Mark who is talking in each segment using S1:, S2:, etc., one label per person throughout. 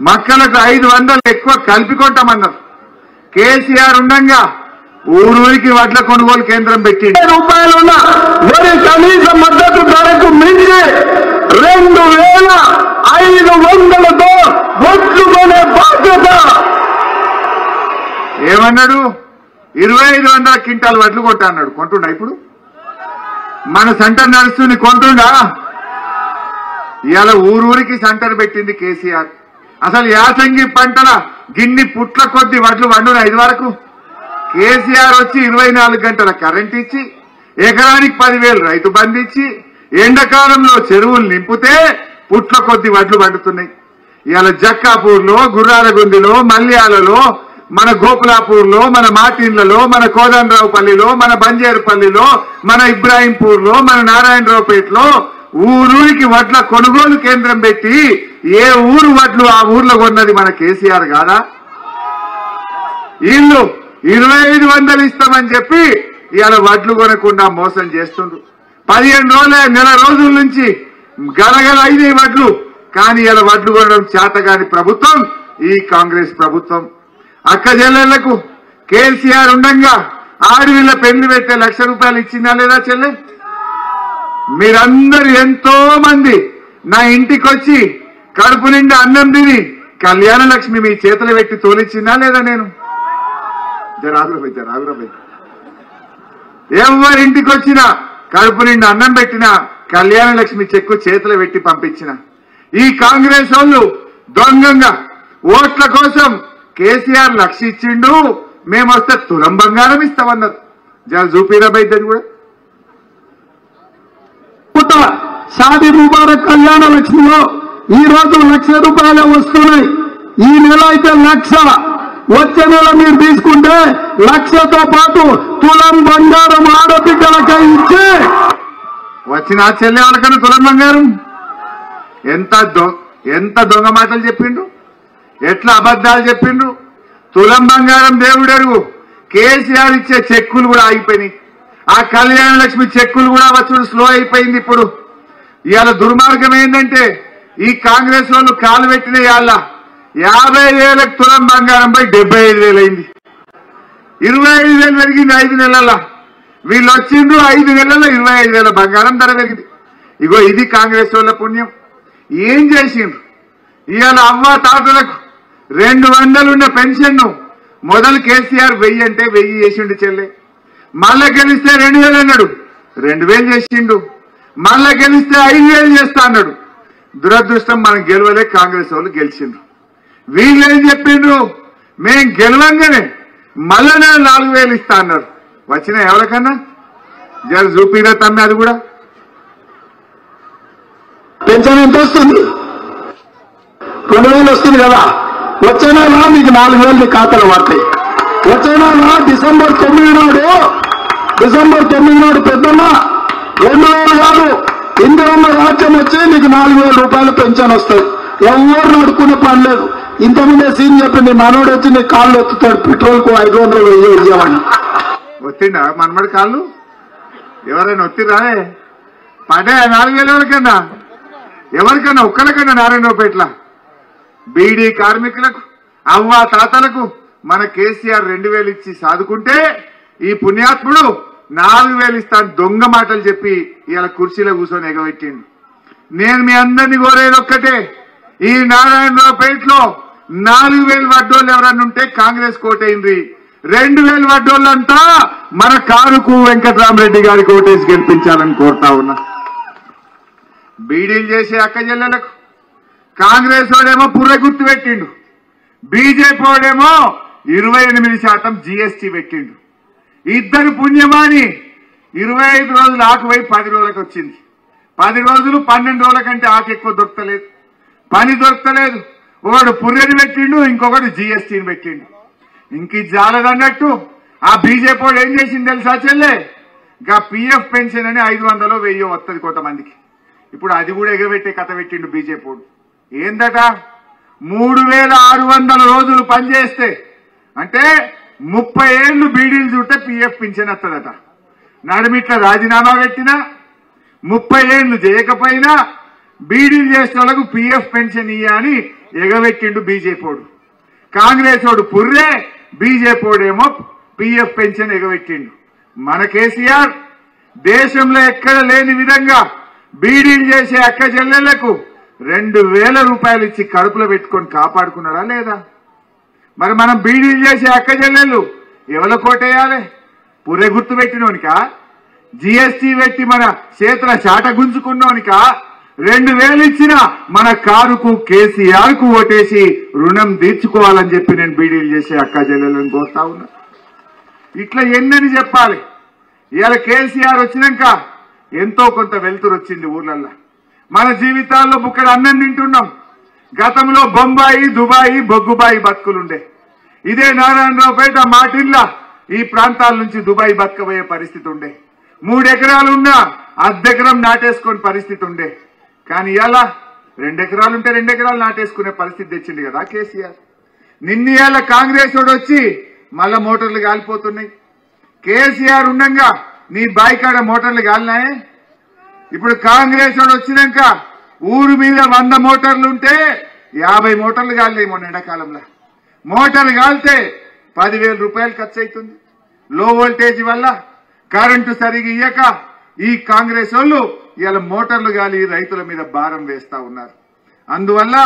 S1: మక్కలకు 500 ఎక్కువ కలిపి కొంటామన్నారు. కేసీఆర్ ఉండగా ఊరూరికి వడ్ల కొనుగోలు కేంద్రం పెట్టి
S2: రూపాయలున్న వరి కనీస మద్దతు ధరకు మించి 2500తో వడ్లు కొనే బాధ్యత.
S1: ఏమన్నాడు? 2500 క్వింటాల్ వడ్లు కొంటా అన్నాడు. కొంటుండా? ఇప్పుడు మన సెంటర్ నడుస్తుంది, కొంటుండా? ఇవాళ ఊరూరికి సెంటర్ పెట్టింది కేసీఆర్. అసలు యాసంగి పంటల గిన్ని పుట్ల కొద్ది వడ్లు వండున 5 వరకు కేసీఆర్ వచ్చి 24 గంటల కరెంట్ ఇచ్చి ఎకరానికి 10,000 రైతు బంధు ఇచ్చి ఎండాకాలంలో చెరువులు నింపితే పుట్ల కొద్ది వడ్లు వండుతున్నాయి. ఇవాళ జక్కాపూర్లో, గుర్రాలగుందిలో, మల్యాలలో, మన గోపులాపూర్లో, మన మాటిన్లలో, మన కోదండరావుపల్లిలో, మన బంజేరుపల్లిలో, మన ఇబ్రాహీంపూర్లో, మన నారాయణరావుపేటలో ఊరూరికి వడ్ల కొనుగోలు కేంద్రం పెట్టి ఏ ఊరు వడ్లు ఆ ఊర్లో కొన్నది మన కేసీఆర్ కాదా? వీళ్ళు 2500 ఇస్తామని చెప్పి ఇవాళ వడ్లు కొనకుండా మోసం చేస్తుండ్రు. 15 నెల రోజుల నుంచి గలగల అయిన వడ్లు, కానీ ఇలా వడ్లు కొనడం చేతగాని ప్రభుత్వం ఈ కాంగ్రెస్ ప్రభుత్వం. అక్క చెల్లెళ్లకు కేసీఆర్ ఉండగా ఆడవిళ్ళ పెళ్లి పెట్టే 1,00,000 రూపాయలు ఇచ్చిందా లేదా చెల్లె? మీరందరూ ఎంతో మంది నా ఇంటికి వచ్చి కడుపు నిండా అన్నం తిని కళ్యాణ లక్ష్మి మీ చేతులు పెట్టి తోలిచ్చిందా లేదా? నేను జరాగురబై ఎవరింటికి వచ్చినా కడుపు నిండా అన్నం పెట్టినా కళ్యాణ లక్ష్మి చెక్కు చేతులు పెట్టి పంపించిన ఈ కాంగ్రెస్ వాళ్ళు దొంగంగా ఓట్ల కోసం కేసీఆర్ 1,00,000 ఇచ్చిండు, మేమొస్తే తులం బంగారం ఇస్తామన్నారు. జర చూపిరాబాయి కూడా
S2: షాదీ ముబారక్ కళ్యాణ లక్ష్మిలో ఈ రోజు 1,00,000 రూపాయలు వస్తున్నాయి. ఈ నెల అయితే 1,00,000, వచ్చే నెల మీరు తీసుకుంటే 1,00,000తో పాటు తులం బంగారం ఆడపిల్లలకై ఇచ్చి
S1: వచ్చిన చెల్లె వాళ్ళకన్నా తులం బంగారం. ఎంత దొంగ మాటలు చెప్పిండు, ఎట్లా అబద్ధాలు చెప్పిండు. తులం బంగారం దేవుడెరుగు. కేసీఆర్ ఇచ్చే చెక్కులు కూడా ఆగిపోయినాయి. ఆ కళ్యాణ లక్ష్మి చెక్కులు కూడా వచ్చుడు స్లో అయిపోయింది. ఇప్పుడు ఇవాళ దుర్మార్గం ఏంటంటే ఈ కాంగ్రెస్ వాళ్ళు కాలు పెట్టిన ఇవాళ 50,000 తులం బంగారం పై 75,000 అయింది. 25,000 పెరిగింది 5 నెలల. వీళ్ళు వచ్చిండ్రు 5 నెలల్లో 25,000 బంగారం ధర పెరిగింది. ఇగో ఇది కాంగ్రెస్ వాళ్ళ పుణ్యం. ఏం చేసిండ్రు? ఇవాళ అవ్వ తాతలకు 200 ఉన్న పెన్షన్ మొదలు కేసీఆర్ 1000 అంటే 1000 చేసిండు చెల్లె. మళ్ళా గెలిస్తే 2,000 అన్నాడు, 2,000 చేసిండు. మళ్ళా గెలిస్తే 5,000 చేస్తా అన్నాడు. దురదృష్టం మనం గెలవలే, కాంగ్రెస్ వాళ్ళు గెలిచిండ్రు. వీళ్ళు ఏం చెప్పిండ్రు? మేం గెలవంగానే మళ్ళా 4,000 ఇస్తా అన్నారు. వచ్చిన ఎవరికన్నా జర చూపిరా తమ్మి. అది కూడా
S2: పెన్షన్ ఎంత వస్తుంది? 2,000 వస్తుంది కదా. వచ్చే నెల మీకు 4,000 మీ ఖాతాలో పడతాయి. వచ్చే నెల డిసెంబర్ 9 నాడు పెద్దమ్మ 2,000 కాదు, ఇందిరమ్మ రాజ్యం వచ్చి నీకు 4,000 రూపాయలు పెన్షన్ వస్తుంది. ఎవరు అడుక్కునే పని లేదు. ఇంతకుముందే సీన్ చెప్పింది, మనోడు వచ్చి నీ కాళ్ళు ఎత్తుతాడు, పెట్రోల్ కు 500 ఇవ్వమని.
S1: వచ్చిండా మనమడి కాళ్ళు? ఎవరైనా వచ్చిరా? పడే 4,000 ఎవరికన్నా? ఎవరికన్నా ఒక్కరికన్నా నారాయణరావుపేటల బీడీ కార్మికులకు, అవ్వ తాతలకు మన కేసీఆర్ 2,000 ఇచ్చి సాదుకుంటే ఈ పుణ్యాత్ముడు 4,000 ఇస్తాను దొంగ మాటలు చెప్పి ఇవాళ కుర్చీలో కూర్చొని ఎగబెట్టిండు. నేను మీ అందరినీ కోరేది ఒక్కటే, ఈ నారాయణరావుపేటలో 4,000 వడ్డోళ్ళు ఎవరన్నా ఉంటే కాంగ్రెస్ కోటైంది. 2,000 వడ్డోళ్ళంతా మన కారుకు వెంకటరామరెడ్డి గారికి ఓటేసి గెలిపించాలని కోరుతా ఉన్నా. బీడీలు చేసే అక్క చెల్లెలకు కాంగ్రెస్ వాడేమో పుర్రె గుర్తు పెట్టిండు, బీజేపీ వాడేమో 28% జీఎస్టీ పెట్టిండు. ఇద్దరు పుణ్యమాని 25 రోజులు ఆకు పోయి 10 రోజులకు వచ్చింది. 10 రోజులు 12 రోజుల కంటే ఆకు ఎక్కువ దొరకలేదు, పని దొరకలేదు. ఒకడు పుర్రెని పెట్టిండు, ఇంకొకటి జీఎస్టీని పెట్టిండు. ఇంక జాలదన్నట్టు ఆ బీజేపీ వాడు ఏం చేసింది తెలుసా చెల్లె? ఇంకా పిఎఫ్ పెన్షన్ అని 500 1000 వస్తుంది కొంతమందికి. ఇప్పుడు అది కూడా ఎగబెట్టే కథ పెట్టిండు బీజేపీ వాడు. ఏందట? 3,600 రోజులు పనిచేస్తే అంటే 30 ఏళ్లు బీడీలు చుట్టే పిఎఫ్ పింఛన్ వస్తుందట. నడిమిట్ల రాజీనామా పెట్టినా 30 ఏళ్లు చేయకపోయినా బీడీలు చేసిన వాళ్ళకు పిఎఫ్ పెన్షన్ ఇయ్య అని ఎగబెట్టిండు బీజేపీడు, కాంగ్రెస్ వాడు పుర్రే, బీజేపీడేమో పిఎఫ్ పెన్షన్ ఎగబెట్టిండు. మన కేసీఆర్ దేశంలో ఎక్కడ లేని విధంగా బీడీలు చేసే అక్క చెల్లెళ్లకు 2000 రూపాయలు ఇచ్చి కడుపులో పెట్టుకొని కాపాడుకున్నారా లేదా? మరి మనం బీడీలు చేసే అక్క చెల్లెళ్ళు ఎవరి కోటేయాలి? పుర్రె గుర్తు పెట్టినోనికా, జీఎస్టీ పెట్టి మన చేతుల చాట గుంజుకున్నోనికా? 2000 ఇచ్చిన మన కారుకు కేసీఆర్ కు ఓటేసి రుణం తీర్చుకోవాలని చెప్పి నేను బీడీలు చేసే అక్క చెల్లెళ్ళని కోరుతా ఉన్నా. ఇట్లా ఎన్నని చెప్పాలి? ఇవాళ కేసీఆర్ వచ్చినాక ఎంతో కొంత వెలుతురు వచ్చింది ఊర్లల్లో. మన జీవితాల్లో బుక్కడ అన్నం తింటున్నాం. గతంలో బొంబాయి, దుబాయి, బొగ్గుబాయి బతుకులుండే. ఇదే నారాయణరావుపేట, మాటిల్లా ఈ ప్రాంతాల నుంచి దుబాయ్ బతకబోయే పరిస్థితి ఉండే. 3 ఎకరాలున్నా అర్ధెకరం నాటేసుకునే పరిస్థితి ఉండే. కానీ ఇలా 2 ఎకరాలుంటే 2 ఎకరాలు నాటేసుకునే పరిస్థితి తెచ్చింది కదా కేసీఆర్. నిన్న కాంగ్రెస్ వాడు వచ్చి మళ్ళా మోటార్లు కాలిపోతున్నాయి. కేసీఆర్ ఉండగా నీ బాయికాడ మోటార్లు కాలినాయే. ఇప్పుడు కాంగ్రెస్ వాడు వచ్చినాక ఊరు మీద 100 మోటార్లు ఉంటే 50 మోటార్లు కాలినాయి మొన్న ఎండాకాలంలో. మోటార్లు కాలితే 10,000 రూపాయలు ఖర్చు అవుతుంది. లో వోల్టేజ్ వల్ల కరెంటు సరిగా ఇయ్యక ఈ కాంగ్రెస్ వాళ్ళు ఇవాళ మోటార్లు గాలి రైతుల మీద భారం వేస్తా ఉన్నారు. అందువల్ల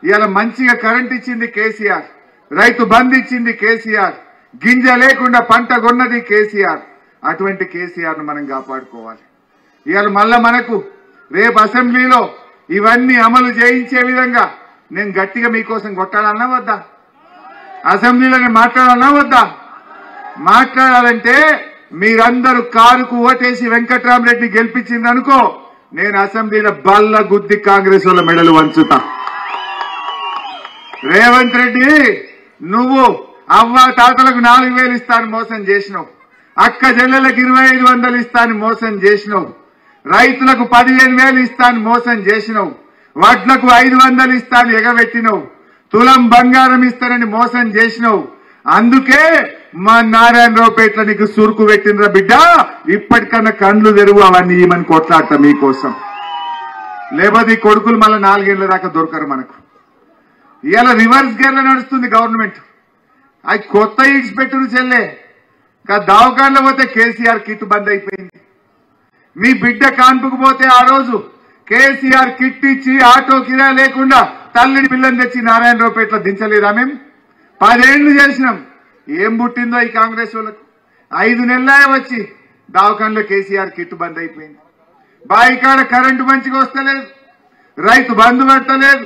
S1: ఇవాళ మంచిగా కరెంట్ ఇచ్చింది కేసీఆర్, రైతు బంద్ ఇచ్చింది కేసీఆర్, గింజ లేకుండా పంట కొన్నది కేసీఆర్. అటువంటి కేసీఆర్ ను మనం కాపాడుకోవాలి. ఇవాళ మళ్ళా మనకు రేపు అసెంబ్లీలో ఇవన్నీ అమలు చేయించే విధంగా నేను గట్టిగా మీకోసం కొట్టాలన్నా వద్దా? అసెంబ్లీలో నేను మాట్లాడాలన్నా వద్దా? మాట్లాడాలంటే మీరందరూ కారుకు ఓటేసి వెంకట్రామరెడ్డి గెలిపించిందనుకో, నేను అసెంబ్లీలో బల్ల గుద్ది కాంగ్రెస్ వాళ్ళ మెడలు వంచుతా. రేవంత్ రెడ్డి, నువ్వు అవ్వ తాతలకు 4,000 ఇస్తాను మోసం చేసినావు, అక్క చెల్లెలకు 2,500 ఇస్తాను మోసం చేసినావు, రైతులకు 15,000 ఇస్తాను మోసం చేసినావు, వడ్లకు 500 ఇస్తాను ఎగబెట్టినావు, తులం బంగారం ఇస్తానని మోసం చేసినావు. అందుకే మా నారాయణరావుపేటలో నీకు సురుకు పెట్టినరా బిడ్డ, ఇప్పటికన్నా కండ్లు తెరువు, అవన్నీ ఇమని కొట్లాడతా మీకోసం. లేకపోతే ఈ కొడుకులు మళ్ళీ 4 ఏళ్ల దాకా దొరకరు మనకు. ఇవాళ రివర్స్ గేర్లో నడుస్తుంది గవర్నమెంట్. అది కొత్త ఈడ్స్ పెట్టును చెల్లే. దవాఖానలో పోతే కేసీఆర్ కిట్ బంద్ అయిపోయింది. మీ బిడ్డ కాన్పుకు పోతే ఆ రోజు కేసీఆర్ కిట్ ఇచ్చి ఆటో కిరా లేకుండా తల్లిని పిల్లని తెచ్చి నారాయణరావుపేటలో దించలేదా? మేము 10 ఏళ్లు చేసినాం. ఏం పుట్టిందో ఈ కాంగ్రెస్ వాళ్ళకు. 5 నెలలే వచ్చి దవాఖానలో కేసీఆర్ కిట్ బంద్ అయిపోయింది. బాయికాడ కరెంటు మంచిగా వస్తలేదు, రైతు బంధు పడతలేదు,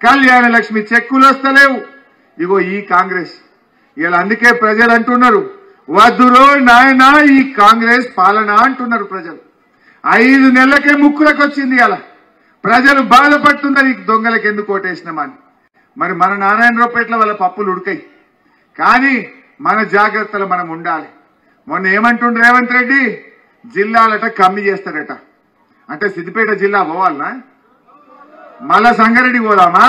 S1: కళ్యాణ లక్ష్మి చెక్కులు వస్తలేవు. ఇగో ఈ కాంగ్రెస్. ఇలా అందుకే ప్రజలు అంటున్నారు, వద్దురో నాయనా ఈ కాంగ్రెస్ పాలన అంటున్నారు ప్రజలు. 5 నెలలకే ముక్కులకు వచ్చింది. అలా ప్రజలు బాధపడుతున్నారు ఈ దొంగలకు ఎందుకు ఓటేసినామని. మరి మన నారాయణరావుపేటలో వాళ్ళ పప్పులు ఉడకాయి. కానీ మన జాగ్రత్తలు మనం ఉండాలి. మొన్న ఏమంటుండ్రు రేవంత్ రెడ్డి, జిల్లాలట కమ్మి చేస్తారట. అంటే సిద్దిపేట జిల్లా పోవాలనా? మళ్ళా సంగారెడ్డి పోదామా?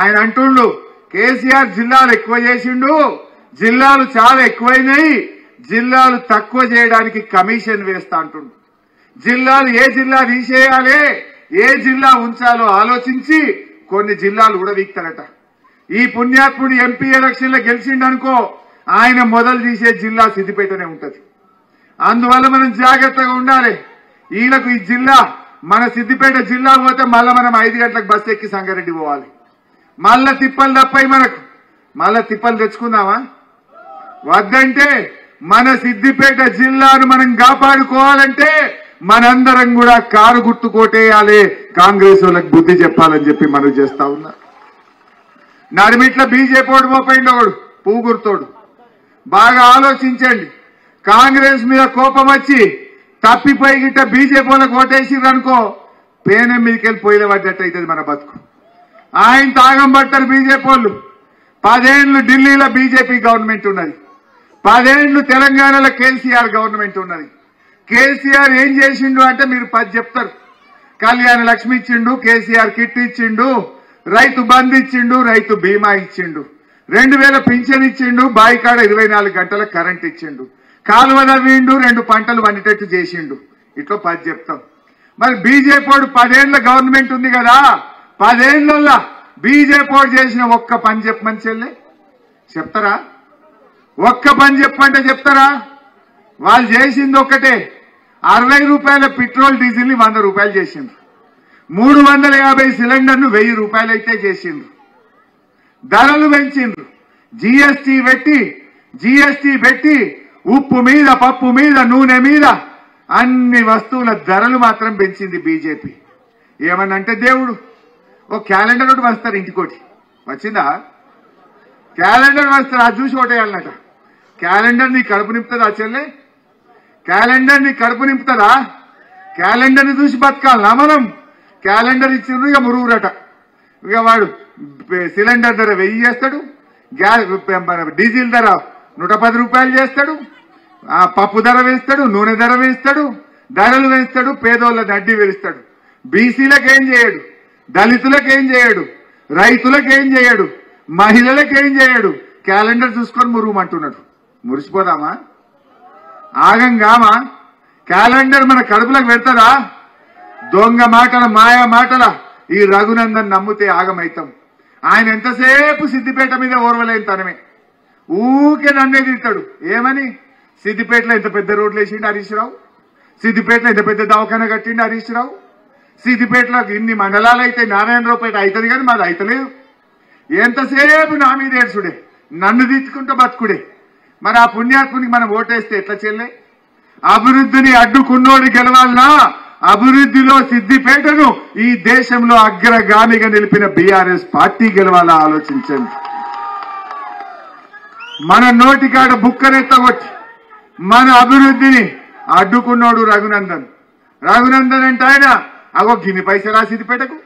S1: ఆయన అంటుండు కేసీఆర్ జిల్లాలు ఎక్కువ చేసిండు, జిల్లాలు చాలా ఎక్కువైనాయి, జిల్లాలు తక్కువ చేయడానికి కమిషన్ వేస్తా అంటుండు. జిల్లాలు ఏ జిల్లా తీసేయాలి, ఏ జిల్లా ఉంచాలో ఆలోచించి కొన్ని జిల్లాలు కూడా వీక్తారట. ఈ పుణ్యాత్ముడు ఎంపీ ఎలక్షన్లో గెలిచిండనుకో, ఆయన మొదలు తీసే జిల్లా సిద్దిపేటనే ఉంటది. అందువల్ల మనం జాగ్రత్తగా ఉండాలి. ఈయనకు ఈ జిల్లా మన సిద్దిపేట జిల్లా పోతే మళ్ళా మనం 5 గంటలకు బస్సు ఎక్కి సంగారెడ్డి పోవాలి. మళ్ళా తిప్పలు తప్పాయి మనకు. మళ్ళా తిప్పలు తెచ్చుకుందామా? వద్దంటే మన సిద్దిపేట జిల్లాను మనం కాపాడుకోవాలంటే మనందరం కూడా కారు గుర్తు కోటేయాలి, కాంగ్రెస్ వాళ్ళకి బుద్ధి చెప్పాలని చెప్పి మనం చేస్తా ఉన్నా. నడిమిట్ల బీజేపీ ఓడి పోయిండు ఒకడు, పువ్వు గుర్తోడు. బాగా ఆలోచించండి. కాంగ్రెస్ మీద కోపం వచ్చి తప్పిపోయి గిట్ట బీజేపీ వాళ్ళకి ఓటేసిర్రు అనుకో, పేనం మీదకి వెళ్ళి పోయిన పడ్డట్టు అవుతుంది మన బతుకు. ఆయన తాగం పట్టారు బీజేపీ వాళ్ళు. 10 ఏళ్లు ఢిల్లీలో బీజేపీ గవర్నమెంట్ ఉన్నది, 10 ఏళ్లు తెలంగాణలో కేసీఆర్ గవర్నమెంట్ ఉన్నది. కేసీఆర్ ఏం చేసిండు అంటే మీరు 10 చెప్తారు. కళ్యాణ లక్ష్మి ఇచ్చిండు, కేసీఆర్ కిట్ ఇచ్చిండు, రైతు బంద్ ఇచ్చిండు, రైతు బీమా ఇచ్చిండు, 2000 పింఛన్ ఇచ్చిండు, బాయికాడ 24 గంటల కరెంట్ ఇచ్చిండు, కాలువ నవ్విండు, 2 పంటలు వండేటట్టు చేసిండు. ఇట్లా 10 చెప్తాం. మరి బీజేపీ వాడు 10 ఏళ్ల గవర్నమెంట్ ఉంది కదా, 10 ఏళ్లలో బీజేపీ చేసిన ఒక్క పని చెప్పమని చెల్లె చెప్తారా? ఒక్క పని చెప్పంటే చెప్తారా? వాళ్ళు చేసింది ఒక్కటే, 60 రూపాయల పెట్రోల్ డీజిల్ ని 100 రూపాయలు చేసిండ్రు, 350 సిలిండర్ను 1000 రూపాయలు అయితే చేసిండ్రు, ధరలు పెంచిండ్రు, జీఎస్టీ పెట్టి ఉప్పు మీద, పప్పు మీద, నూనె మీద అన్ని వస్తువుల ధరలు మాత్రం పెంచింది బీజేపీ. ఏమన్నంటే దేవుడు ఓ క్యాలెండర్ ఒకటి వస్తారు, ఇంటికోటి వచ్చిందా? క్యాలెండర్ వస్తారు, అది చూసి ఓటేయాలన్నట. క్యాలెండర్ నీ కడుపు నింపుతుందా చెల్లె? క్యాలెండర్ నీ కడుపు నింపుతుందా? క్యాలెండర్ ని చూసి బతకాలనా మనం? క్యాలెండర్ ఇచ్చిండ్రు, ఇక మురుగురట. ఇక వాడు సిలిండర్ ధర 1000 చేస్తాడు, డీజిల్ ధర 110 రూపాయలు చేస్తాడు, పప్పు ధర వేస్తాడు, నూనె ధర వేస్తాడు, ధరలు వేస్తాడు, పేదోళ్ళని అడ్డీ వేస్తాడు. బీసీలకేం చేయడు, దళితులకేం చేయడు, రైతులకేం చేయడు, మహిళలకేం చేయడు. క్యాలెండర్ చూసుకొని మురుగుమంటున్నాడు. మురిసిపోదామా? ఆగంగామా? క్యాలెండర్ మన కడుపులకు పెడతారా? దొంగ మాటల, మాయా మాటల ఈ రఘునందన్ నమ్మితే ఆగమైతాం. ఆయన ఎంతసేపు సిద్దిపేట మీద ఓర్వలేని తనమే, ఊకే నన్నే తిడతాడు. ఏమని? సిద్దిపేటలో ఎంత పెద్ద రోడ్లు వేసిండు హరీష్ రావు, సిద్దిపేటలో ఎంత పెద్ద దవాఖాన కట్టిండు హరీష్ రావు, సిద్దిపేటలో ఇన్ని మండలాలు అయితే నారాయణరావుపేట అవుతుంది కానీ మాది అయితలేదు. ఎంతసేపు నా మీద ఏడ్చుడే, నన్ను తిట్టుకుంటూ బతుకుడే. మరి ఆ పుణ్యాత్మునికి మనం ఓటేస్తే ఎట్లా చెల్లే? అభివృద్ధిని అడ్డుకున్నోడు గెలవాలన్నా? అభివృద్ధిలో సిద్దిపేటను ఈ దేశంలో అగ్రగామిగా నిలిపిన బీఆర్ఎస్ పార్టీ గెలవాలా? ఆలోచించండి. మన నోటికాడ బుక్కనెత్తగొచ్చి మన అభివృద్ధిని అడ్డుకున్నోడు రఘునందన్. రఘునందన్ అంటే ఆయన అగో గిన్ని పైసలా సిద్దిపేటకు,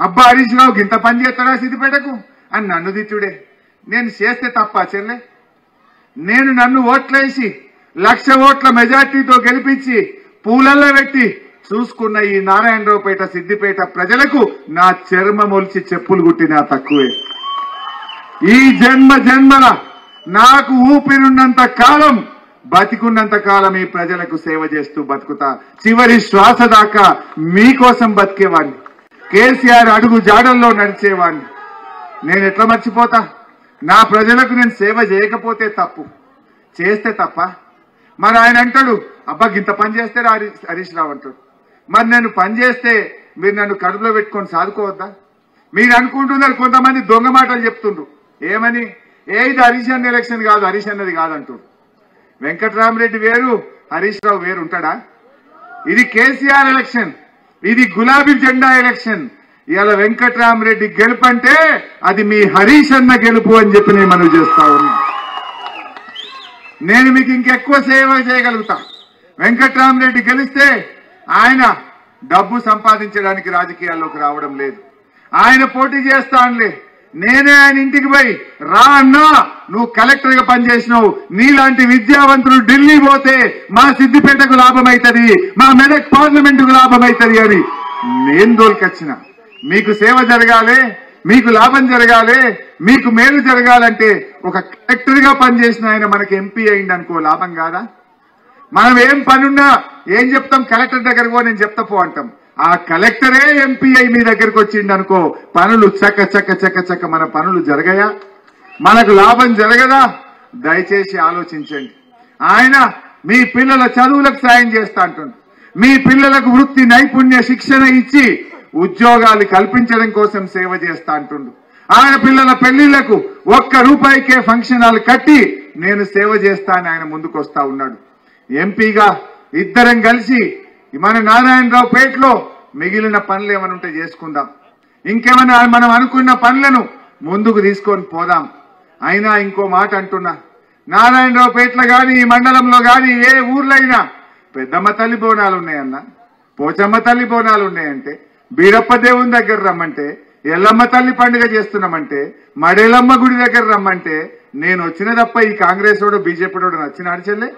S1: అబ్బా హరీష్ రావు గింత పని చేస్తాడా సిద్దిపేటకు అని నన్ను తిట్టుడే. నేను చేస్తే తప్ప చెల్లె? నేను నన్ను ఓట్లేసి 1,00,000 ఓట్ల మెజార్టీతో గెలిపించి పూలల్లో పెట్టి చూసుకున్న ఈ నారాయణరావుపేట, సిద్దిపేట ప్రజలకు నా చర్మం ఒలిచి చెప్పులు కుట్టినా తక్కువే. ఈ జన్మల నాకు ఊపిరున్నంత కాలం, బతికున్నంత కాలం ఈ ప్రజలకు సేవ చేస్తూ బతుకుతా. చివరి శ్వాస దాకా మీకోసం బతికేవాడిని, కేసీఆర్ అడుగు జాడల్లో నడిచేవాడిని. నేను ఎట్లా మర్చిపోతా? నా ప్రజలకు నేను సేవ చేయకపోతే తప్పు, చేస్తే తప్ప? మరి ఆయన అంటాడు అబ్బా ఇంత పని చేస్తే హరీష్ రావు అంటాడు. మరి నేను పని చేస్తే మీరు నన్ను కడుపులో పెట్టుకొని సాదుకోవద్దా? మీరు అనుకుంటున్నారు, కొంతమంది దొంగ మాటలు చెప్తుండ్రు. ఏమని? ఇది హరీష్ అన్న ఎలక్షన్ కాదు, హరీష్ అన్నది కాదంటారు. వెంకట్రామరెడ్డి వేరు, హరీష్ రావు వేరు ఉంటాడా? ఇది కేసీఆర్ ఎలక్షన్, ఇది గులాబీ జెండా ఎలక్షన్. ఇవాళ వెంకట్రామరెడ్డి గెలుపు అంటే అది మీ హరీష్ అన్న గెలుపు అని చెప్పి నేను మనవి చేస్తా ఉన్నా. నేను మీకు ఇంకెక్కువ సేవ చేయగలుగుతా. వెంకట్రామరెడ్డి గెలిస్తే ఆయన డబ్బు సంపాదించడానికి రాజకీయాల్లోకి రావడం లేదు. ఆయన పోటీ చేస్తానులే, నేనే ఆయన ఇంటికి పోయి రా అన్నా నువ్వు కలెక్టర్ గా పనిచేసినావు, నీలాంటి విద్యావంతులు ఢిల్లీ పోతే మా సిద్దిపేటకు లాభం అవుతుంది, మా మెదక్ పార్లమెంటుకు లాభం అవుతుంది అని నేను దోల్కొచ్చిన. మీకు సేవ జరగాలి, మీకు లాభం జరగాలి, మీకు మేలు జరగాలంటే ఒక కలెక్టర్ గా పనిచేసిన ఆయన మనకి ఎంపీ అయింది అనుకో, లాభం కాదా? మనం ఏం పనున్నా ఏం చెప్తాం? కలెక్టర్ దగ్గరకు నేను చెప్తా పో అంటాం. ఆ కలెక్టరే ఎంపీ అయి మీ దగ్గరకు వచ్చింది అనుకో, పనులు చక్క చక్క చక్క చక్క మన పనులు జరగయా? మనకు లాభం జరగదా? దయచేసి ఆలోచించండి. ఆయన మీ పిల్లల చదువులకు సాయం చేస్తా అంటుంది, మీ పిల్లలకు వృత్తి నైపుణ్య శిక్షణ ఇచ్చి ఉద్యోగాలు కల్పించడం కోసం సేవ చేస్తా అంటుండు. ఆయన పిల్లల పెళ్లిళ్లకు 1 రూపాయికే ఫంక్షన్ హాల్ కట్టి నేను సేవ చేస్తా అని ఆయన ముందుకు వస్తా ఉన్నాడు. ఎంపీగా ఇద్దరం కలిసి మన నారాయణరావుపేటలో మిగిలిన పనులు ఏమైనా ఉంటే చేసుకుందాం, ఇంకేమైనా మనం అనుకున్న పనులను ముందుకు తీసుకొని పోదాం. అయినా ఇంకో మాట అంటున్నా, నారాయణరావుపేటలో గాని ఈ మండలంలో గాని ఏ ఊర్లో అయినా పెద్దమ్మ తల్లి బోనాలు ఉన్నాయన్నా, పోచమ్మ తల్లి బోనాలు ఉన్నాయంటే, బీరప్ప దేవుని దగ్గర రమ్మంటే, ఎల్లమ్మ తల్లి పండుగ చేస్తున్నామంటే, మడేలమ్మ గుడి దగ్గర రమ్మంటే నేను వచ్చిన తప్ప ఈ కాంగ్రెస్ వాడు బీజేపీ వాడు నచ్చినాడు చెల్లె?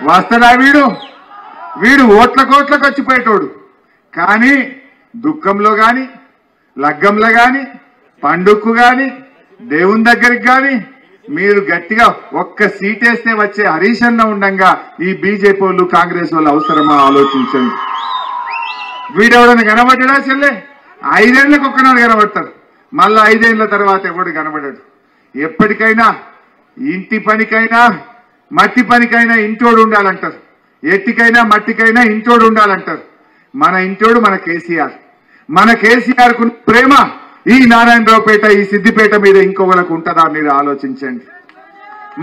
S1: వస్తాడా వీడు? వీడు ఓట్ల కోట్లకు వచ్చిపోయేటోడు. కానీ దుఃఖంలో గాని, లగ్గంలో గాని, పండుగకు గాని, దేవుని దగ్గరికి గాని మీరు గట్టిగా ఒక్క సీటేస్తే వచ్చే హరీష్ అన్న ఉండంగా ఈ బీజేపీ వాళ్ళు, కాంగ్రెస్ వాళ్ళు అవసరమా? ఆలోచించండి. వీడెవడని కనబడ్డా చెల్లె? 5 ఏళ్లకు ఒక్కనాడు కనబడతాడు. మళ్ళా 5 ఏళ్ల తర్వాత ఎవడు కనబడాడు. ఎప్పటికైనా ఇంటి పనికైనా మట్టి పనికైనా ఇంటోడు ఉండాలంటారు, ఎట్టికైనా మట్టికైనా ఇంటోడు ఉండాలంటారు. మన ఇంటోడు మన కేసీఆర్. మన కేసీఆర్ కు ప్రేమ ఈ నారాయణరావుపేట ఈ సిద్దిపేట మీద ఇంకొకరికి ఉంటుందా మీరు ఆలోచించండి.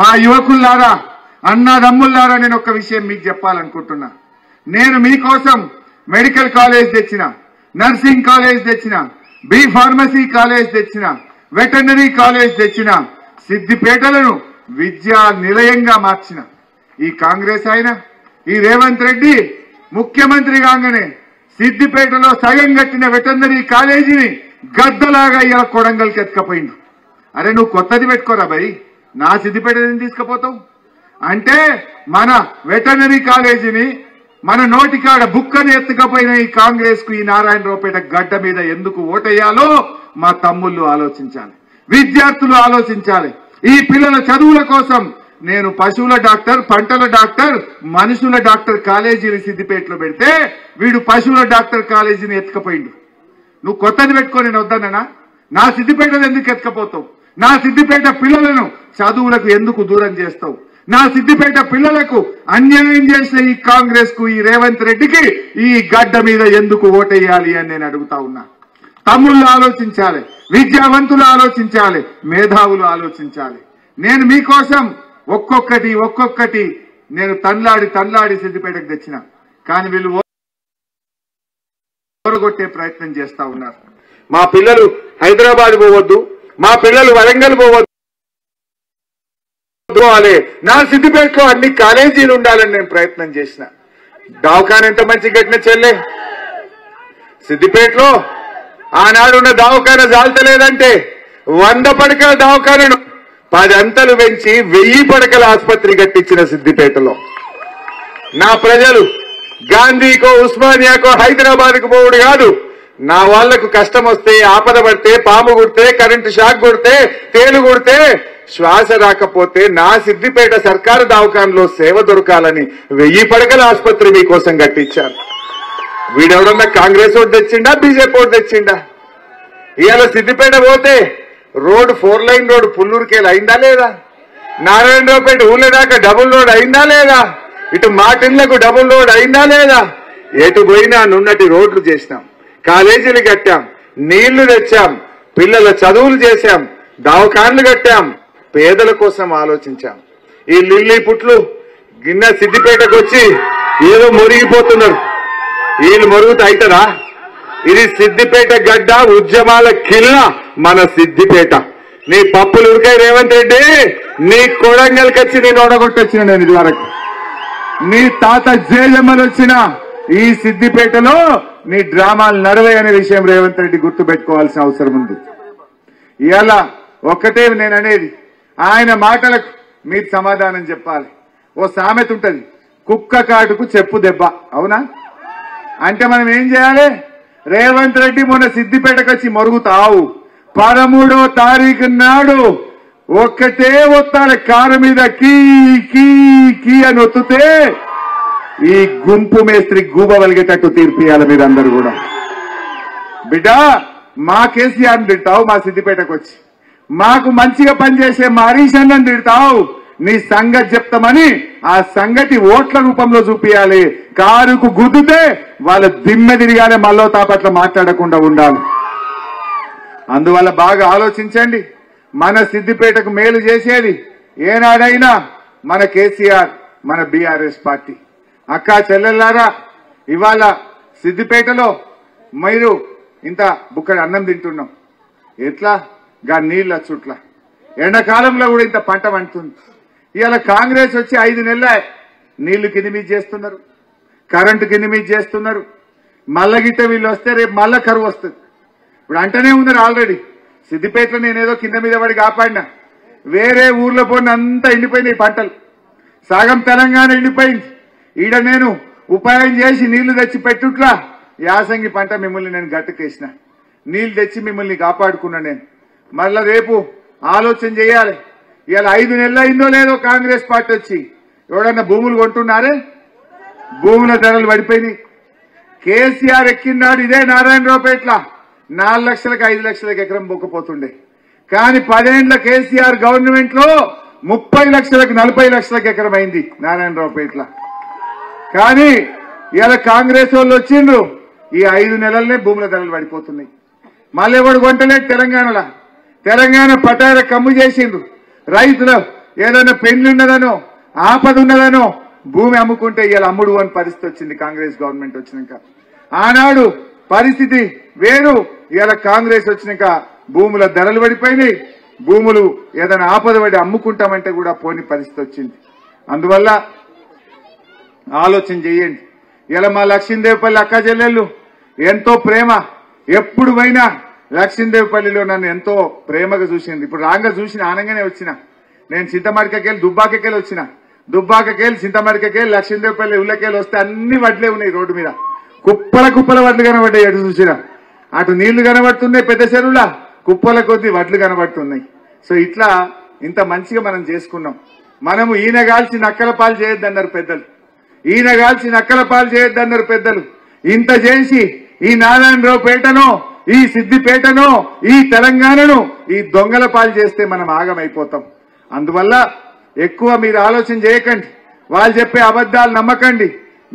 S1: మా యువకుల్లారా అన్నదమ్ముల్లారా నేను ఒక విషయం మీకు చెప్పాలనుకుంటున్నా. నేను మీకోసం మెడికల్ కాలేజ్ తెచ్చిన, నర్సింగ్ కాలేజ్ తెచ్చిన, బి ఫార్మసీ కాలేజ్ తెచ్చిన, వెటర్నరీ కాలేజ్ తెచ్చిన, సిద్దిపేటలను విద్యా నిలయంగా మార్చిన ఈ కాంగ్రెస్ ఆయన ఈ రేవంత్ రెడ్డి ముఖ్యమంత్రి కాగానే సిద్దిపేటలో సగం కట్టిన వెటర్నరీ కాలేజీని గద్దలాగా ఇలా కొడంగల్కి ఎత్తుకపోయిండు. అరే నువ్వు కొత్తది పెట్టుకోరా భయ్, నా సిద్దిపేట తీసుకుపోతావు అంటే మన వెటర్నరీ కాలేజీని మన నోటికాడ బుక్కని ఎత్తుకపోయిన ఈ కాంగ్రెస్ కు ఈ నారాయణరావుపేట గడ్డ మీద ఎందుకు ఓటేయాలో మా తమ్ముళ్ళు ఆలోచించాలి, విద్యార్థులు ఆలోచించాలి. ఈ పిల్లల చదువుల కోసం నేను పశువుల డాక్టర్, పంటల డాక్టర్, మనుషుల డాక్టర్ కాలేజీని సిద్దిపేటలో పెడితే వీడు పశువుల డాక్టర్ కాలేజీని ఎత్తుకపోయిండు. నువ్వు కొత్తది పెట్టుకొని నేను వద్దన్నా, నా సిద్దిపేటను ఎందుకు ఎత్తుకపోతావు? నా సిద్దిపేట పిల్లలను చదువులకు ఎందుకు దూరం చేస్తావు? నా సిద్దిపేట పిల్లలకు అన్యాయం చేసిన ఈ కాంగ్రెస్ కు ఈ రేవంత్ రెడ్డికి ఈ గడ్డ మీద ఎందుకు ఓటేయాలి అని నేను అడుగుతా ఉన్నా. తమ్ముళ్ళు ఆలోచించాలి, విద్యావంతులు ఆలోచించాలి, మేధావులు ఆలోచించాలి. నేను మీకోసం ఒక్కొక్కటి నేను తన్లాడి సిద్దిపేటకు తెచ్చిన, కానీ వీళ్ళు ఓరగొట్టే ప్రయత్నం చేస్తా ఉన్నారు. మా పిల్లలు హైదరాబాద్ పోవద్దు, మా పిల్లలు వరంగల్ పోవద్దు, నా సిద్దిపేటలో అన్ని కాలేజీలు ఉండాలని నేను ప్రయత్నం చేసిన. దవాఖాన ఎంత మంచి కట్టిన చెల్లె సిద్దిపేటలో ఆనాడున్న దవాఖాన జాల్తలేదంటే 100 పడకల దవాఖానను 10 అంతలు పెంచి 1000 పడకల ఆసుపత్రి కట్టించిన సిద్దిపేటలో నా ప్రజలు గాంధీకో ఉస్మానియాకో హైదరాబాద్ కు పోవుడు కాదు, నా వాళ్లకు కష్టం వస్తే, ఆపద పడితే, పాము కుడితే, కరెంటు షాక్ కొడితే, తేలు కొడితే, శ్వాస రాకపోతే నా సిద్దిపేట సర్కారు దవాఖానలో సేవ దొరకాలని 1000 పడకల ఆసుపత్రి మీకోసం కట్టించారు. వీడెవడన్నా కాంగ్రెస్ ఓటు తెచ్చిండా, బీజేపీ ఓటు తెచ్చిండా? ఇవాళ సిద్దిపేట పోతే రోడ్డు 4 లైన్ రోడ్డు పుల్లూరుకేలు అయిందా లేదా? నారాయణరావుపేట ఊళ్ళ దాకా డబుల్ రోడ్ అయిందా లేదా? ఇటు మాటిన్లకు డబుల్ రోడ్ అయిందా లేదా? ఎటు పోయినా నున్నటి రోడ్లు చేసినాం, కాలేజీలు కట్టాం, నీళ్లు తెచ్చాం, పిల్లల చదువులు చేశాం, దవాఖాన్లు కట్టాం, పేదల కోసం ఆలోచించాం. ఈ లిల్లీ పుట్లు గిన్న సిద్దిపేటకు వచ్చి ఏదో మురిగిపోతున్నారు. వీళ్ళు మరుగుతూ అవుతారా? ఇది సిద్దిపేట గడ్డ, ఉద్యమాల కిల్ల మన సిద్దిపేట. నీ పప్పులు ఉరికాయ రేవంత్ రెడ్డి, నీ కొడంగల్కి వచ్చి నేను ఓడగొట్టొచ్చిన. నేను ఇది వరకు నీ తాత జేజమ్మలు వచ్చిన ఈ సిద్దిపేటలో నీ డ్రామాలు నడవే అనే విషయం రేవంత్ రెడ్డి గుర్తుపెట్టుకోవాల్సిన అవసరం ఉంది. ఇవాళ ఒక్కటే నేను అనేది, ఆయన మాటలకు మీరు సమాధానం చెప్పాలి. ఓ సామెత ఉంటది, కుక్క కాటుకు చెప్పు దెబ్బ, అవునా? అంటే మనం ఏం చేయాలి? రేవంత్ రెడ్డి మొన్న సిద్దిపేటకు వచ్చి మరుగుతావు 13వ తారీఖు నాడు ఒక్కటే ఒత్తాలి, కారు మీద కీ కీ కీ అని ఒత్తుతే ఈ గుంపు మేస్త్రి గూబ వలిగేటట్టు తీర్పియాలి మీరందరూ కూడా. బిడ్డ, మా కేసీఆర్ని తిడతావు, మా సిద్దిపేటకు వచ్చి మాకు మంచిగా పనిచేసే మా హరీష్ అన్నని తిడతావు, నీ సంగతి చెప్తామని ఆ సంగతి ఓట్ల రూపంలో చూపియాలి. కారుకు గుద్దుతే వాళ్ళ దిమ్మె తిరిగానే మళ్ళీ తాపట్ల మాట్లాడకుండా ఉండాలి. అందువల్ల బాగా ఆలోచించండి. మన సిద్దిపేటకు మేలు చేసేది ఏనాడైనా మన కేసీఆర్, మన బీఆర్ఎస్ పార్టీ. అక్కా చెల్లెల్లారా, ఇవాళ సిద్దిపేటలో మీరు ఇంత బుక్కడి అన్నం తింటున్నాం. ఎట్లా? గా నీళ్ళ చుట్ల ఎండాకాలంలో కూడా ఇంత పంట పండుతుంది. ఇవాళ కాంగ్రెస్ వచ్చి 5 నెలల నీళ్లు కింది మీద చేస్తున్నారు, కరెంటు కింది మీద చేస్తున్నారు. మళ్ళా గిట్ట వీళ్ళు వస్తే రేపు మళ్ళా కరువు వస్తుంది. ఇప్పుడు అంటనే ఉన్నారు ఆల్రెడీ. సిద్దిపేటలో నేనేదో కింద మీద పడి కాపాడినా, వేరే ఊర్లో పోయిన అంతా ఎండిపోయినాయి పంటలు, సగం తెలంగాణ ఎండిపోయింది. ఈడ నేను ఉపాయం చేసి నీళ్లు తెచ్చి పెట్టుట్లా యాసంగి పంట మిమ్మల్ని నేను గట్టుకేసిన, నీళ్లు తెచ్చి మిమ్మల్ని కాపాడుకున్నా. నేను మళ్ళా రేపు ఆలోచన చేయాలి. ఇవాళ 5 నెలలు అయిందో లేదో కాంగ్రెస్ పార్టీ వచ్చి ఎవడన్నా భూములు కొంటున్నారే? భూముల ధరలు పడిపోయినాయి. కేసీఆర్ ఎక్కినాడు ఇదే నారాయణరావుపేట్ల 4 లక్షలకు 5 లక్షలకు ఎకరం పోకపోతుండే. కానీ 10 ఏళ్ల కేసీఆర్ గవర్నమెంట్ లో 30 లక్షలకు 40 లక్షలకు ఎకరం అయింది నారాయణరావుపేట్ల. కానీ ఇలా కాంగ్రెస్ వాళ్ళు వచ్చిండ్రు, ఈ 5 నెలలనే భూముల ధరలు పడిపోతున్నాయి. మళ్ళీ ఎవడు కొంటలేదు తెలంగాణలో. తెలంగాణ పటార కమ్ము చేసిండ్రు. రైతులు ఏదైనా పెండ్లున్నదనో ఆపద ఉన్నదనో భూమి అమ్ముకుంటే ఇలా అమ్ముడు అని పరిస్థితి వచ్చింది కాంగ్రెస్ గవర్నమెంట్ వచ్చినాక. ఆనాడు పరిస్థితి వేరు, ఇలా కాంగ్రెస్ వచ్చినాక భూముల ధరలు పడిపోయినాయి. భూములు ఏదైనా ఆపద పడి అమ్ముకుంటామంటే కూడా పోని పరిస్థితి వచ్చింది. అందువల్ల ఆలోచన చేయండి. ఇలా మా లక్ష్మీదేవిపల్లి అక్క చెల్లెళ్ళు ఎంతో ప్రేమ, ఎప్పుడు పోయినా లక్ష్మీదేవిపల్లిలో నన్ను ఎంతో ప్రేమగా చూసింది. ఇప్పుడు రాంగా చూసిన ఆనంగానే వచ్చిన. నేను చింతమడికెళ్ళి దుబ్బాకెళ్ళి వచ్చిన. దుబ్బాకెళ్ళి చింతమడికెళ్ళి లక్ష్మీదేవిపల్లి ఉల్లకెళ్ళి వస్తే అన్ని వడ్లే ఉన్నాయి రోడ్డు మీద. కుప్పల కుప్పల వడ్లు కనబడ్డాయి. ఎటు చూసినా అటు నీళ్లు కనబడుతున్నాయి, పెద్ద చెరువులా కుప్పల కొద్ది వడ్లు కనబడుతున్నాయి. సో ఇట్లా ఇంత మంచిగా మనం చేసుకున్నాం. మనము ఈయన కాల్చి నక్కల పాలు చేయొద్దన్నారు పెద్దలు. ఈయన కాల్చి నక్కల పాలు చేయొద్దన్నారు పెద్దలు. ఇంత చేసి ఈ నారాయణరావుపేటను, ఈ సిద్దిపేటను, ఈ తెలంగాణను ఈ దొంగల పాలు చేస్తే మనం ఆగమైపోతాం. అందువల్ల ఎక్కువ మీరు ఆలోచన చేయకండి, వాళ్ళు చెప్పే అబద్దాలు నమ్మకండి.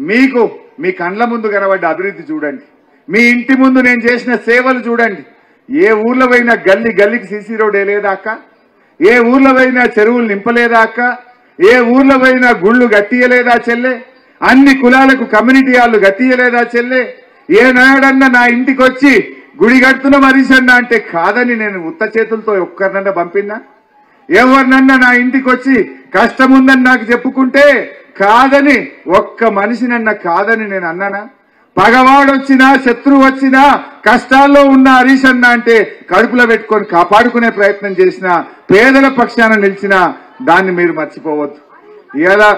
S1: మీకు మీ కండ్ల ముందు కనబడ్డ అభివృద్ధి చూడండి, మీ ఇంటి ముందు నేను చేసిన సేవలు చూడండి. ఏ ఊర్లో పోయినా గల్లీ గల్లీకి సీసీ రోడ్ వేయలేదా అక్క? ఏ ఊర్లో పోయినా చెరువులు నింపలేదా అక్క? ఏ ఊర్లో పోయినా గుళ్ళు గట్టియలేదా చెల్లె? అన్ని కులాలకు కమ్యూనిటీ హాళ్లు గట్టియలేదా చెల్లె? ఏ నాయుడన్నా నా ఇంటికి వచ్చి గుడి కడుతున్న మరీషన్నా అంటే కాదని నేను ఉత్త చేతులతో ఒక్కరినన్నా పంపినా? ఎవరినన్నా నా ఇంటికి వచ్చి కష్టముందని నాకు చెప్పుకుంటే కాదని ఒక్క మనిషినన్నా కాదని నేను అన్నానా? పగవాడొచ్చినా శత్రువు వచ్చినా కష్టాల్లో ఉన్న హరీష్ అన్న అంటే కడుపులో పెట్టుకొని కాపాడుకునే ప్రయత్నం చేసిన, పేదల పక్షాన నిలిచిన దాన్ని మీరు మర్చిపోవద్దు. ఇలా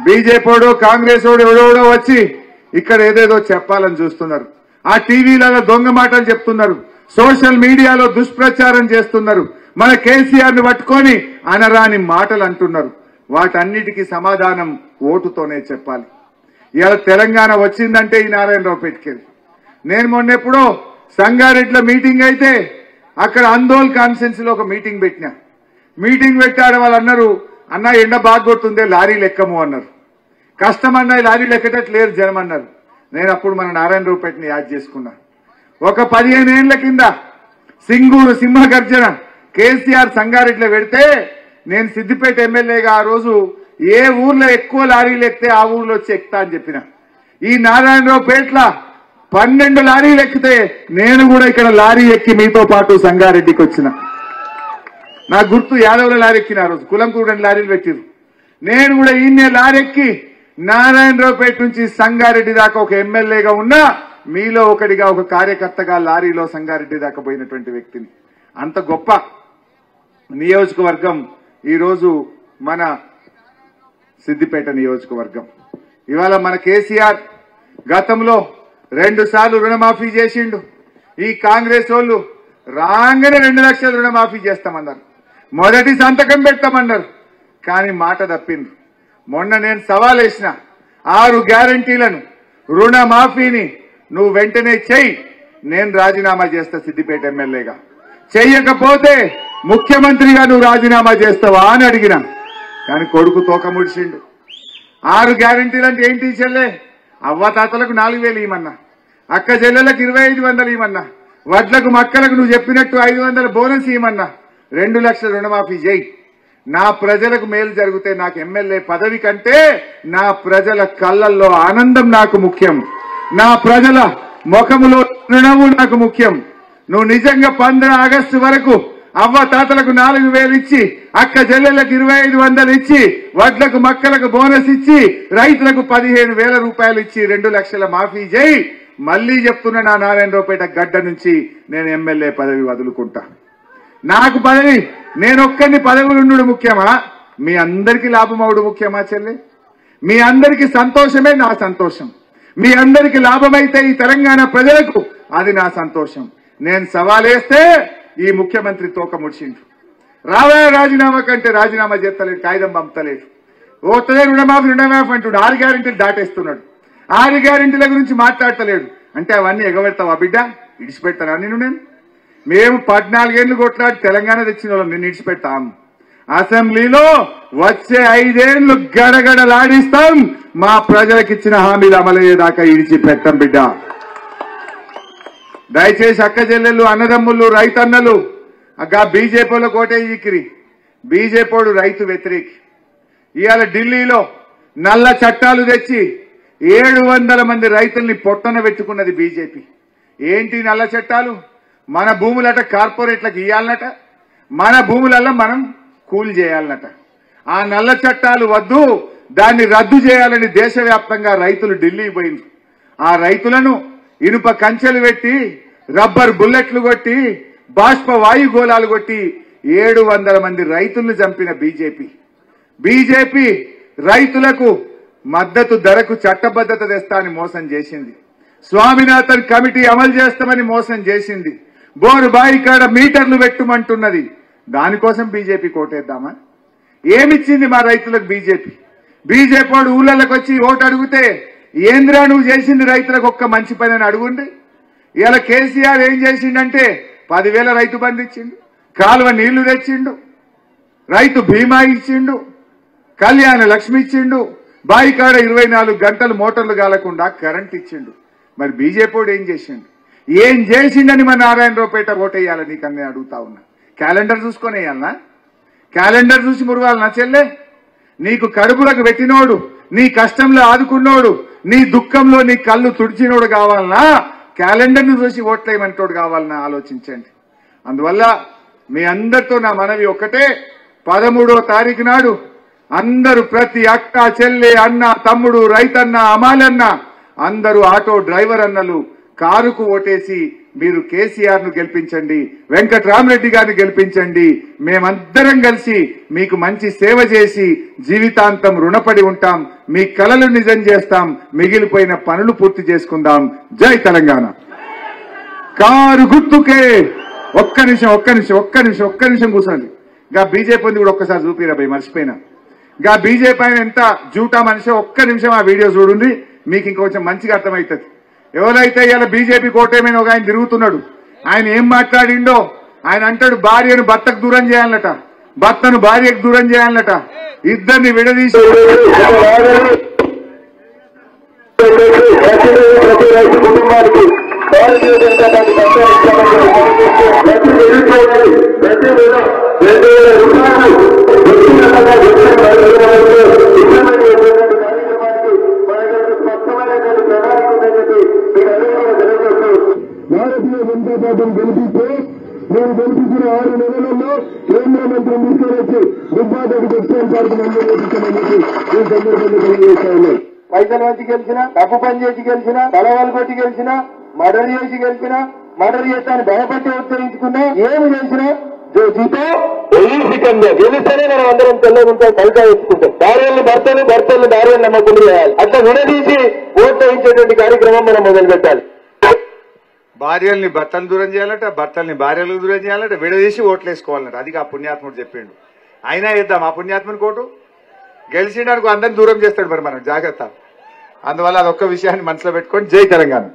S1: బీజేపీడో కాంగ్రెస్ ఎవడో వచ్చి ఇక్కడ ఏదేదో చెప్పాలని చూస్తున్నారు. ఆ టీవీలలో దొంగ మాటలు చెప్తున్నారు, సోషల్ మీడియాలో దుష్ప్రచారం చేస్తున్నారు, మన కేసీఆర్ ని పట్టుకొని అనరాని మాటలు అంటున్నారు. వాటన్నిటికీ సమాధానం ఓటుతోనే చెప్పాలి. ఇలా తెలంగాణ వచ్చిందంటే ఈ నారాయణరావుపేటకి. నేను మొన్నెప్పుడో సంగారెడ్డిలో మీటింగ్ అయితే అక్కడ అందోల్ కాన్ఫరెన్స్ లో ఒక మీటింగ్ పెట్టినా. మీటింగ్ పెట్టాడు. వాళ్ళు అన్నారు, అన్న ఎండ బాగా కొడుతుందే లారీలు ఎక్కము అన్నారు. కష్టం అన్నా లారీలు ఎక్కటట్లేరు జనం అన్నారు. నేను అప్పుడు మన నారాయణరావుపేటని యాద్ చేసుకున్నా. ఒక 15 ఏళ్ల కింద సింగూరు సింహగర్జన కేసీఆర్ సంగారెడ్డిలో పెడితే నేను సిద్దిపేట ఎమ్మెల్యేగా ఆ రోజు ఏ ఊర్లో ఎక్కువ లారీలు ఎక్కితే ఆ ఊర్లో వచ్చి ఎక్కుతా అని చెప్పిన. ఈ నారాయణరావుపేటలో 12 లారీలు ఎక్కితే నేను కూడా ఇక్కడ లారీ ఎక్కి మీతో పాటు సంగారెడ్డికి వచ్చిన. నా గుర్తు యాదవ్ల లారీ ఎక్కిన. ఆ రోజు కులం కూడా 2 లారీలు పెట్టిరు. నేను కూడా ఈయన్నే లారీ ఎక్కి నారాయణరావుపేట నుంచి సంగారెడ్డి దాకా ఒక ఎమ్మెల్యేగా ఉన్నా, మీలో ఒకటిగా ఒక కార్యకర్తగా లారీలో సంగారెడ్డి దాకా పోయినటువంటి వ్యక్తిని. అంత గొప్ప నియోజకవర్గం ఈరోజు మన సిద్దిపేట నియోజకవర్గం. ఇవాళ మన కేసీఆర్ గతంలో 2 సార్లు రుణమాఫీ చేసిండు. ఈ కాంగ్రెస్ వాళ్ళు రాగానే 2 లక్షల రుణమాఫీ చేస్తామన్నారు, మొదటి సంతకం పెడతామన్నారు. కానీ మాట తప్పిండ్రు. మొన్న నేను సవాల్ వేసిన 6 గ్యారంటీలను రుణమాఫీని నువ్వు వెంటనే చెయ్యి, నేను రాజీనామా చేస్తా సిద్దిపేట ఎమ్మెల్యేగా. చెయ్యకపోతే ముఖ్యమంత్రిగా నువ్వు రాజీనామా చేస్తావా అని అడిగిన. కానీ కొడుకు తోక ముడిచిండు. 6 గ్యారంటీలు అంటే ఏంటి చెల్లె? అవ్వతాతలకు 4,000 ఇవ్వమన్నా, అక్క చెల్లెలకు 2,500 ఇవ్వమన్నా, వడ్లకు మక్కలకు నువ్వు చెప్పినట్టు 500 బోనస్ ఇవ్వమన్నా, 2 లక్షల రుణమాఫీ చేయి. నా ప్రజలకు మేలు జరిగితే నాకు ఎమ్మెల్యే పదవి కంటే నా ప్రజల కళ్ళల్లో ఆనందం నాకు ముఖ్యం, నా ప్రజల ముఖములో రుణము నాకు ముఖ్యం. నువ్వు నిజంగా 15 ఆగస్టు వరకు అవ్వ తాతలకు 4,000 ఇచ్చి, అక్క చెల్లెలకు 2,500 ఇచ్చి, వడ్లకు మక్కలకు బోనస్ ఇచ్చి, రైతులకు 15,000 రూపాయలు ఇచ్చి 2 లక్షల మాఫీ చేయి. మళ్లీ చెప్తున్నా, నా నారాయణరావుపేట గడ్డ నుంచి నేను ఎమ్మెల్యే పదవి వదులుకుంటా. నాకు పదవి, నేనొక్కరిని పదవులు ఉండడు ముఖ్యమా? మీ అందరికీ లాభం అవడు ముఖ్యమా చెల్లె? మీ అందరికీ సంతోషమే నా సంతోషం. మీ అందరికీ లాభమైతే ఈ తెలంగాణ ప్రజలకు అది నా సంతోషం. నేను సవాలేస్తే ఈ ముఖ్యమంత్రి తోక ముడిచిండు. రావే రాజీనామా కంటే రాజీనామా చేస్తలేడు, కాగితం పంపుతలేడు. ఓతలే రుణమాఫీ అంటుడు, 6 గ్యారెంటీలు దాటేస్తున్నాడు. 6 గ్యారెంటీల గురించి మాట్లాడతలేడు. అంటే అవన్నీ ఎగబెడతావా బిడ్డ? ఇడిచిపెట్టానా నేను మేము 14 ఏళ్లు కొట్లాడి తెలంగాణ తెచ్చిన వాళ్ళం నిన్ను ఇడిచిపెట్టాం అసెంబ్లీలో వచ్చే 5 ఏళ్లు గడగడలాడిస్తాం మా ప్రజలకు ఇచ్చిన హామీలు అమలయ్యేదాకా ఇడిచిపెట్టం బిడ్డ దయచేసి అక్క చెల్లెళ్ళు అన్నదమ్ముళ్ళు రైతన్నలు అక్క బీజేపీలో కోటే ఈకిరి బీజేపీడు రైతు వ్యతిరేకి ఇవాళ ఢిల్లీలో నల్ల చట్టాలు తెచ్చి 700 మంది రైతుల్ని పొట్టన పెట్టుకున్నది బీజేపీ ఏంటి నల్ల చట్టాలు మన భూములట కార్పొరేట్లకు ఇయ్యాలనట మన భూములలో మనం కూల్ చేయాలనట ఆ నల్ల చట్టాలు వద్దు దాన్ని రద్దు చేయాలని దేశవ్యాప్తంగా రైతులు ఢిల్లీ పోయింది ఆ రైతులను ఇనుప కంచెలు పెట్టి రబ్బర్ బుల్లెట్లు కొట్టి బాష్ప వాయు గోళాలు కొట్టి 700 మంది రైతులను చంపిన బీజేపీ రైతులకు మద్దతు ధరకు చట్టబద్ధత తెస్తానని మోసం చేసింది స్వామినాథన్ కమిటీ అమలు చేస్తామని మోసం చేసింది బోరు బాయి కాడ మీటర్లు పెట్టుమంటున్నది దానికోసం బీజేపీ కోటేద్దామా ఏమిచ్చింది మా రైతులకు బీజేపీ వాడు ఊళ్ళకి వచ్చి ఓటు అడిగితే ఏంద్రా నువ్వు చేసింది రైతులకు ఒక్క మంచి పని అని అడుగుండి ఇలా కేసీఆర్ ఏం చేసిండంటే 10,000 రైతు బంధు ఇచ్చిండు కాలువ నీళ్లు తెచ్చిండు రైతు బీమా ఇచ్చిండు కళ్యాణ లక్ష్మి ఇచ్చిండు బాయి కాడ 24 గంటలు మోటార్లు కాలకుండా కరెంట్ ఇచ్చిండు మరి బీజేపీ ఏం చేసిండని మన నారాయణరావుపేట ఓటేయాలి నీకన్నా అడుగుతా ఉన్నా క్యాలెండర్ చూసుకొని వేయాలనా క్యాలెండర్ చూసి మురవాలనా చెల్లె నీకు కడుపులకు పెట్టినోడు నీ కష్టంలో ఆదుకున్నోడు నీ దుఃఖంలో నీ కళ్ళు తుడిచినోడు కావాలనా క్యాలెండర్ను చూసి ఓట్లేయమంటోడు కావాలనా ఆలోచించండి అందువల్ల మీ అందరితో నా మనవి ఒక్కటే 13వ తారీఖు నాడు అందరూ ప్రతి అక్క చెల్లె అన్న తమ్ముడు రైతన్న అమాలన్న అందరూ ఆటో డ్రైవర్ అన్నలు కారుకు ఓటేసి మీరు కేసీఆర్ ను గెలిపించండి వెంకట్రామరెడ్డి గారిని గెలిపించండి మేమందరం కలిసి మీకు మంచి సేవ చేసి జీవితాంతం రుణపడి ఉంటాం మీ కలలు నిజం చేస్తాం మిగిలిపోయిన పనులు పూర్తి చేసుకుందాం జై తెలంగాణ కారు గుర్తుకే ఒక్క నిమిషం కూర్చోండి గా బీజేపీ కూడా ఒక్కసారి చూపిరా భయ్ మర్చిపోయినా గా బీజేపీ ఆయన ఎంత జూటా మనిషి ఒక్క నిమిషం ఆ వీడియో చూడండి మీకు ఇంకొంచెం మంచిగా అర్థమవుతుంది ఎవరైతే ఇలా బీజేపీ కోటేమైనా ఒక ఆయన తిరుగుతున్నాడు ఆయన ఏం మాట్లాడిండో ఆయన అంటాడు భార్యను భర్తకు దూరం చేయాలట భర్తను భార్యకు దూరం చేయాలట ఇద్దరిని విడదీసి కుటుంబానికి భారతీయ జనతా పార్టీని గెలిపిస్తే నేను గెలిపించిన 6 నెలలలో కేంద్ర మంత్రిని తీసుకొచ్చి దుబ్బాదకు టెక్స్టైల్ పార్క్ మంజూరు చేయించామని చెప్పి ఈ సందర్భంగా తెలియజేస్తా ఉన్నాయి పైసలు వచ్చి గెలిచినా తప్పు పని చేసి గెలిచినా తలవాళ్ళు కొట్టి గెలిచినా మర్డర్ చేసి గెలిచినా మర్డర్ చేస్తాను భయపట్టి ఉత్తరించుకున్నా ఏమి చేసినా జీతో గెలిస్తేనే మనం అందరం తెల్లగుంటాం కలికా వేసుకుంటాం భార్యల్ని భర్తలు భార్యలు నమ్మకుండా చేయాలి అట్లా విడదీసి ఓట్లు వేయించేటువంటి కార్యక్రమం మనం మొదలు పెట్టాలి భార్యల్ని భర్తలు దూరం చేయాలట భర్తల్ని భార్యలకు దూరం చేయాలట విడదీసి ఓట్లు వేసుకోవాలట అది ఆ పుణ్యాత్ముడు చెప్పిండు అయినా వేద్దాం ఆ పుణ్యాత్ముని కోటు గెలిచిండనుకో అందరిని దూరం చేస్తాడు మరి మనం జాగ్రత్త అందువల్ల అదొక్క విషయాన్ని మనసులో పెట్టుకొని జై తెలంగాణ